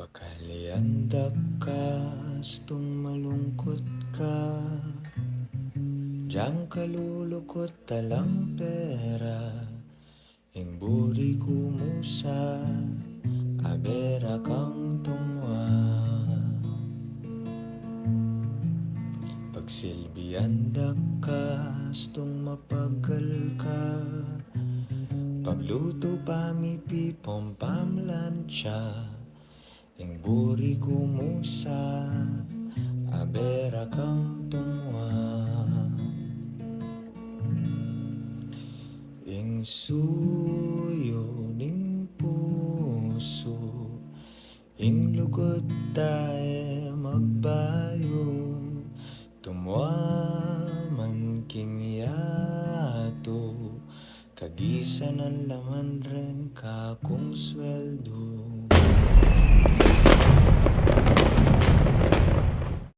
Pakaliandak ka, tung malungkot ka, diyang kalulukot talang pera, ing buri kumusa, abera kang tungwa. Pagsilbiandak ka, tung mapagal ka, pagluto pamipipom pamlansya, ing buri kumusa, abera kang tungwa. Ing suyo ning puso, ing lugod tae magbayo, tumwaman king yato, kagisan ang laman rin kakong sweldo.